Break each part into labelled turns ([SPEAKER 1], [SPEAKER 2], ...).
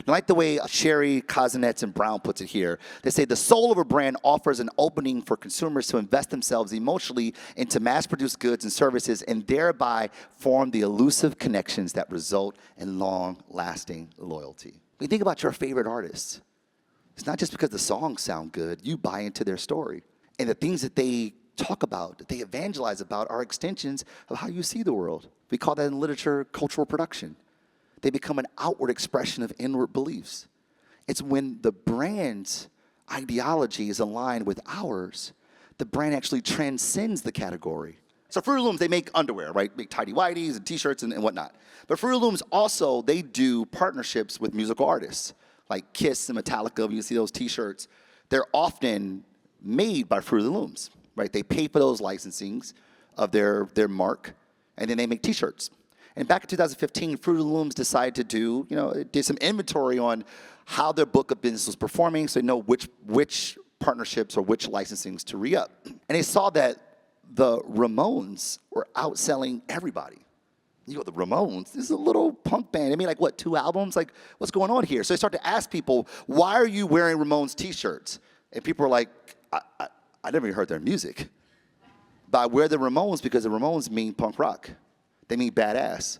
[SPEAKER 1] I like the way Sherry, Kazinetz, and Brown puts it here. They say the soul of a brand offers an opening for consumers to invest themselves emotionally into mass-produced goods and services and thereby form the elusive connections that result in long-lasting loyalty. When you think about your favorite artists, it's not just because the songs sound good. You buy into their story. And the things that they talk about, that they evangelize about, are extensions of how you see the world. We call that in literature cultural production. They become an outward expression of inward beliefs. It's when the brand's ideology is aligned with ours, the brand actually transcends the category. So Fruity Looms, they make underwear, right? Make tidy whities and t-shirts and whatnot. But Fruity Looms also, they do partnerships with musical artists, like Kiss and Metallica. When you see those t-shirts, they're often made by Fruity Looms, right? They pay for those licensings of their mark, and then they make t-shirts. And back in 2015, Fruity Looms decided to did some inventory on how their book of business was performing, so they know which partnerships or which licensings to re-up. And they saw that the Ramones were outselling everybody. You go, the Ramones, this is a little punk band. They made 2 albums? What's going on here? So they start to ask people, why are you wearing Ramones t-shirts? And people are like, I never even heard their music. But I wear the Ramones because the Ramones mean punk rock. They mean badass.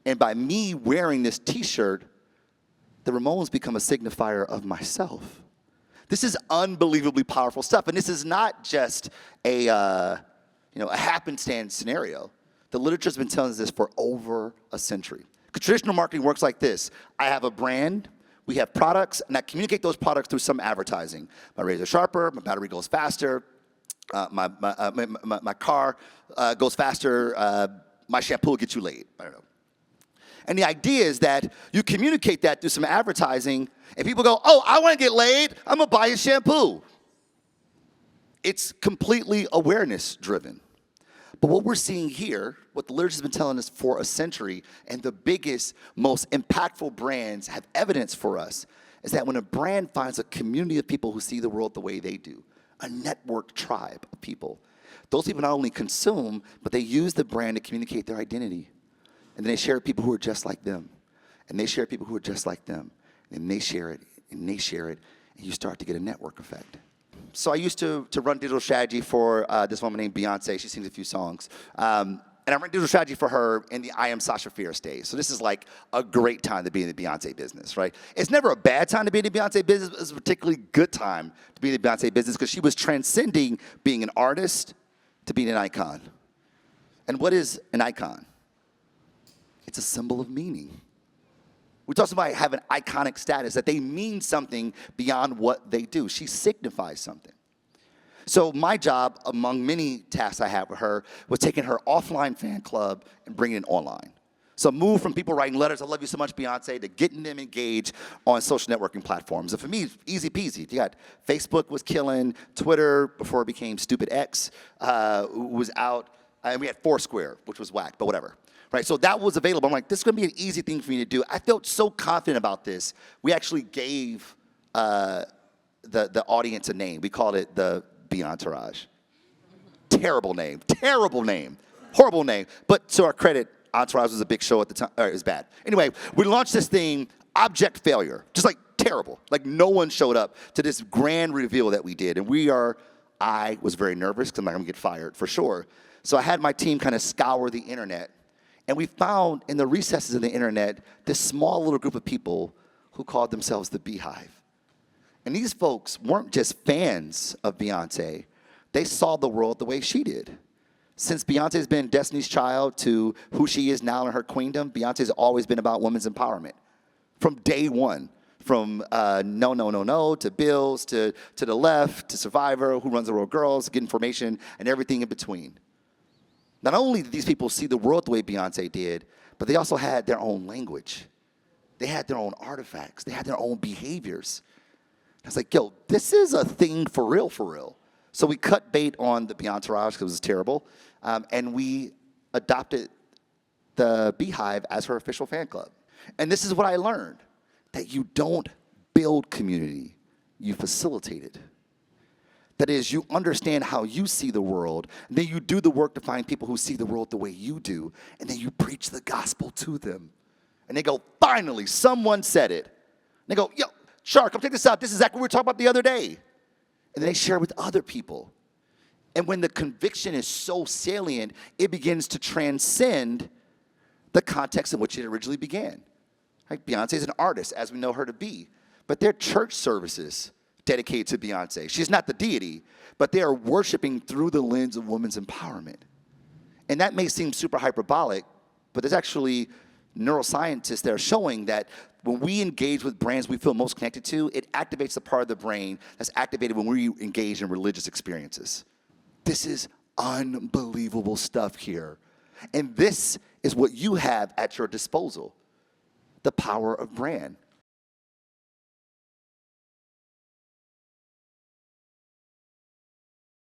[SPEAKER 1] And by me wearing this t-shirt, the Ramones become a signifier of myself. This is unbelievably powerful stuff. And this is not just a happenstance scenario. The literature's been telling us this for over a century. Traditional marketing works like this. I have a brand, we have products, and I communicate those products through some advertising. My razor's sharper, my battery goes faster, my car goes faster, my shampoo will get you laid. I don't know. And the idea is that you communicate that through some advertising, and people go, oh, I want to get laid, I'm going to buy a shampoo. It's completely awareness-driven. But what we're seeing here, what the literature's been telling us for a century, and the biggest, most impactful brands have evidence for us, is that when a brand finds a community of people who see the world the way they do, a networked tribe of people, those people not only consume, but they use the brand to communicate their identity. And then they share with people who are just like them. And they share with people who are just like them. And they share it, and they share it, and you start to get a network effect. So I used to run digital strategy for this woman named Beyonce. She sings a few songs. And I ran digital strategy for her in the I Am Sasha Fierce days. So this is a great time to be in the Beyonce business, right? It's never a bad time to be in the Beyonce business. It's a particularly good time to be in the Beyonce business because she was transcending being an artist to being an icon. And what is an icon? It's a symbol of meaning. We talk about having iconic status, that they mean something beyond what they do. She signifies something. So my job, among many tasks I had with her, was taking her offline fan club and bringing it online. So move from people writing letters, I love you so much, Beyonce, to getting them engaged on social networking platforms. And for me, easy peasy. You got Facebook was killing, Twitter, before it became stupid X, was out, and we had Foursquare, which was whack, but whatever. Right, so that was available. I'm like, this is going to be an easy thing for me to do. I felt so confident about this. We actually gave the audience a name. We called it the Beyontourage. Terrible name, horrible name. But to our credit, Entourage was a big show at the time. It was bad. Anyway, we launched this thing, Object Failure, just terrible. No one showed up to this grand reveal that we did. And I was very nervous because I'm going to get fired for sure. So I had my team kind of scour the internet. And we found in the recesses of the internet this small little group of people who called themselves the BeyHive. And these folks weren't just fans of Beyonce. They saw the world the way she did. Since Beyonce's been Destiny's Child to who she is now in her queendom, Beyonce's always been about women's empowerment. From day one. From No, No, No, No, to Bills, to the left, to Survivor, Who Runs the World Girls, Get Information, and everything in between. Not only did these people see the world the way Beyonce did, but they also had their own language. They had their own artifacts. They had their own behaviors. I was like, yo, this is a thing for real, for real. So we cut bait on the Beyontourage because it was terrible, and we adopted the BeyHive as her official fan club. And this is what I learned, that you don't build community, you facilitate it. That is, you understand how you see the world, and then you do the work to find people who see the world the way you do, and then you preach the gospel to them. And they go, finally, someone said it. They go, yo, Char, come check this out. This is exactly what we were talking about the other day. And then they share it with other people. And when the conviction is so salient, it begins to transcend the context in which it originally began. Right? Beyonce is an artist, as we know her to be. But they're church services dedicated to Beyonce. She's not the deity, but they are worshiping through the lens of women's empowerment. And that may seem super hyperbolic, but there's actually neuroscientists that are showing that when we engage with brands we feel most connected to, it activates the part of the brain that's activated when we engage in religious experiences. This is unbelievable stuff here. And this is what you have at your disposal, the power of brand.